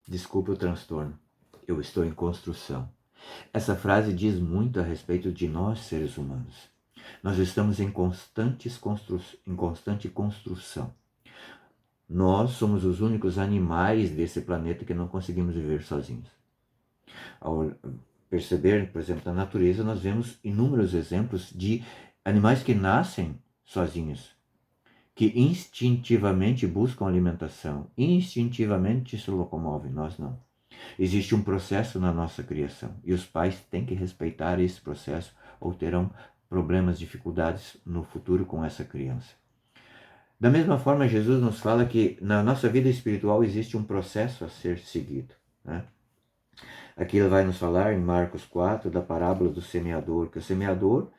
desculpe o transtorno, eu estou em construção. Essa frase diz muito a respeito de nós, seres humanos. Nós estamos em constante construção. Nós somos os únicos animais desse planeta que não conseguimos viver sozinhos. Ao perceber, por exemplo, na natureza, nós vemos inúmeros exemplos de animais que nascem sozinhos, que instintivamente buscam alimentação, instintivamente se locomovem, nós não. Existe um processo na nossa criação e os pais têm que respeitar esse processo ou terão problemas, dificuldades no futuro com essa criança. Da mesma forma, Jesus nos fala que na nossa vida espiritual existe um processo a ser seguido, né? Aqui ele vai nos falar em Marcos 4 da parábola do semeador, que o semeador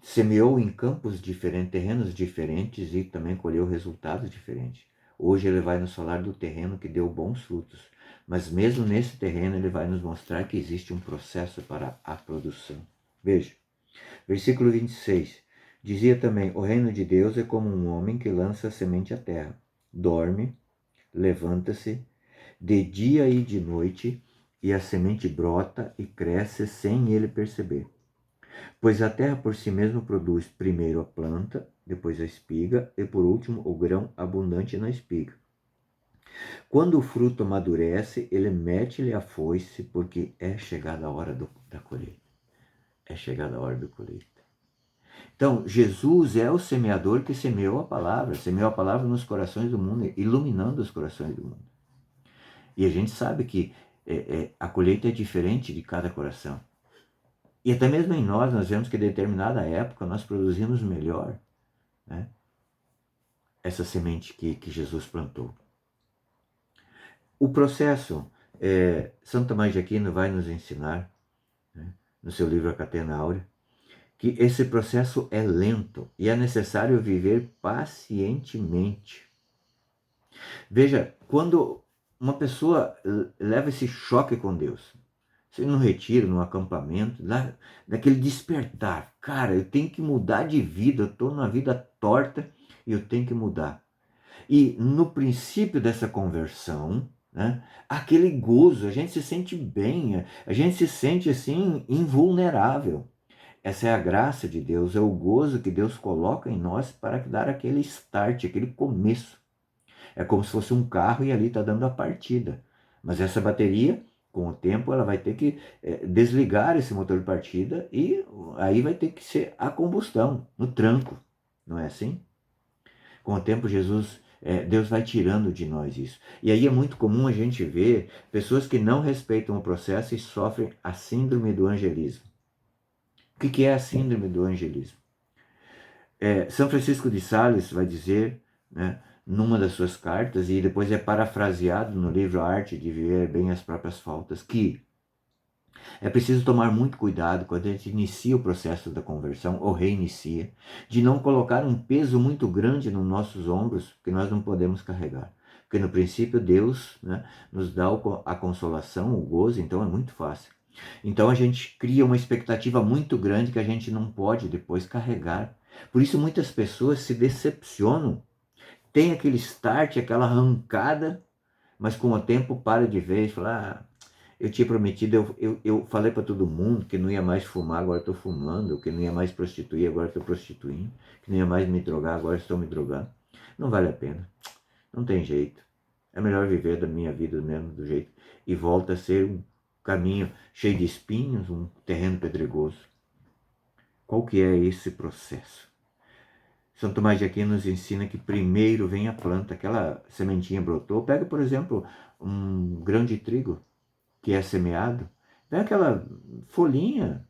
semeou em campos diferentes, terrenos diferentes e também colheu resultados diferentes. Hoje ele vai nos falar do terreno que deu bons frutos, mas mesmo nesse terreno ele vai nos mostrar que existe um processo para a produção. Veja, versículo 26, dizia também, o reino de Deus é como um homem que lança a semente à terra, dorme, levanta-se, de dia e de noite, e a semente brota e cresce sem ele perceber. Pois a terra por si mesma produz primeiro a planta, depois a espiga e por último o grão abundante na espiga. Quando o fruto amadurece, ele mete-lhe a foice, porque é chegada a hora da colheita. É chegada a hora da colheita. Então, Jesus é o semeador que semeou a palavra nos corações do mundo, iluminando os corações do mundo. E a gente sabe que a colheita é diferente de cada coração. E até mesmo em nós vemos que em determinada época nós produzimos melhor, né, essa semente que Jesus plantou. O processo, São Tomás de Aquino vai nos ensinar, né, no seu livro A Catena Áurea, que esse processo é lento e é necessário viver pacientemente. Veja, quando uma pessoa leva esse choque com Deus, seja num retiro, num acampamento, daquele despertar, cara, eu tenho que mudar de vida, eu estou numa vida torta e eu tenho que mudar. E no princípio dessa conversão, né, aquele gozo, a gente se sente bem, a gente se sente assim invulnerável. Essa é a graça de Deus, é o gozo que Deus coloca em nós para dar aquele start, aquele começo. É como se fosse um carro e ali está dando a partida. Mas essa bateria, com o tempo, ela vai ter que desligar esse motor de partida e aí vai ter que ser a combustão, no tranco. Não é assim? Com o tempo, Deus vai tirando de nós isso. E aí é muito comum a gente ver pessoas que não respeitam o processo e sofrem a síndrome do angelismo. O que é a síndrome do angelismo? São Francisco de Sales vai dizer, né, numa das suas cartas, e depois é parafraseado no livro A Arte de Viver Bem as Próprias Faltas, que é preciso tomar muito cuidado quando a gente inicia o processo da conversão ou reinicia, de não colocar um peso muito grande nos nossos ombros que nós não podemos carregar. Porque no princípio Deus, né, nos dá a consolação, o gozo, então é muito fácil. Então a gente cria uma expectativa muito grande que a gente não pode depois carregar. Por isso muitas pessoas se decepcionam, tem aquele start, aquela arrancada, mas com o tempo para de ver e fala, eu tinha prometido, eu falei para todo mundo que não ia mais fumar, agora estou fumando, que não ia mais prostituir, agora estou prostituindo, que não ia mais me drogar, agora estou me drogando. Não vale a pena, não tem jeito. É melhor viver da minha vida mesmo do jeito. E volta a ser um caminho cheio de espinhos, um terreno pedregoso. Qual que é esse processo? São Tomás de Aquino nos ensina que primeiro vem a planta, aquela sementinha brotou. Pega, por exemplo, um grão de trigo que é semeado. Pega aquela folhinha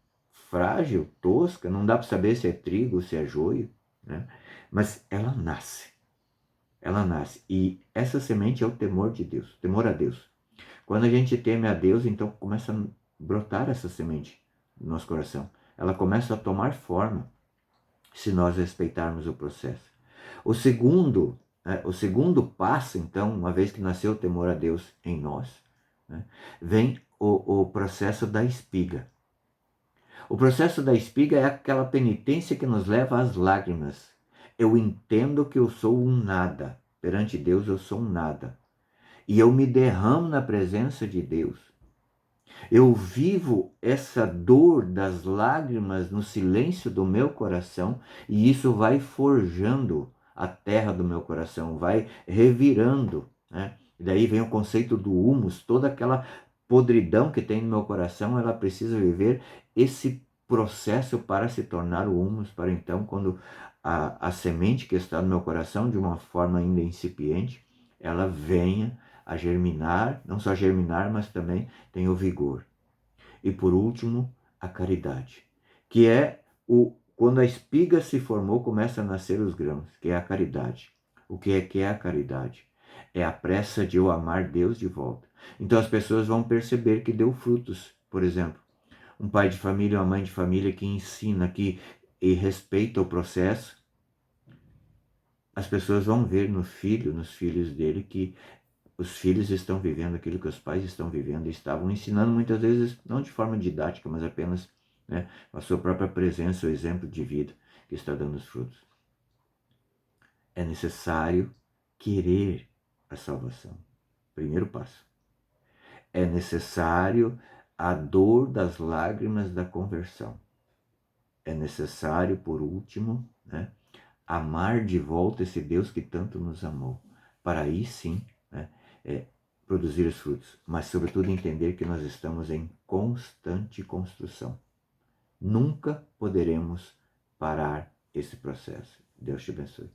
frágil, tosca, não dá para saber se é trigo, se é joio, né? Mas ela nasce. Ela nasce. E essa semente é o temor de Deus, temor a Deus. Quando a gente teme a Deus, então começa a brotar essa semente no nosso coração. Ela começa a tomar forma, se nós respeitarmos o processo. O segundo passo, então, uma vez que nasceu o temor a Deus em nós, né, vem o processo da espiga. O processo da espiga é aquela penitência que nos leva às lágrimas. Eu entendo que eu sou um nada. Perante Deus eu sou um nada. e eu me derramo na presença de Deus. Eu vivo essa dor das lágrimas no silêncio do meu coração e isso vai forjando a terra do meu coração, vai revirando, né? E daí vem o conceito do humus, toda aquela podridão que tem no meu coração, ela precisa viver esse processo para se tornar o humus, para então, quando a semente que está no meu coração, de uma forma ainda incipiente, ela venha a germinar, não só germinar, mas também tem o vigor. E por último, a caridade, que é quando a espiga se formou, começa a nascer os grãos, que é a caridade. O que é a caridade? É a pressa de eu amar Deus de volta. Então as pessoas vão perceber que deu frutos. Por exemplo, um pai de família, uma mãe de família que ensina, que e respeita o processo, as pessoas vão ver no filho, nos filhos dele, que os filhos estão vivendo aquilo que os pais estão vivendo e estavam ensinando muitas vezes, não de forma didática, mas apenas, né, a sua própria presença, o exemplo de vida que está dando os frutos. É necessário querer a salvação. Primeiro passo. É necessário a dor das lágrimas da conversão. É necessário, por último, né, amar de volta esse Deus que tanto nos amou, para aí sim, né, produzir os frutos, mas sobretudo entender que nós estamos em constante construção. Nunca poderemos parar esse processo. Deus te abençoe.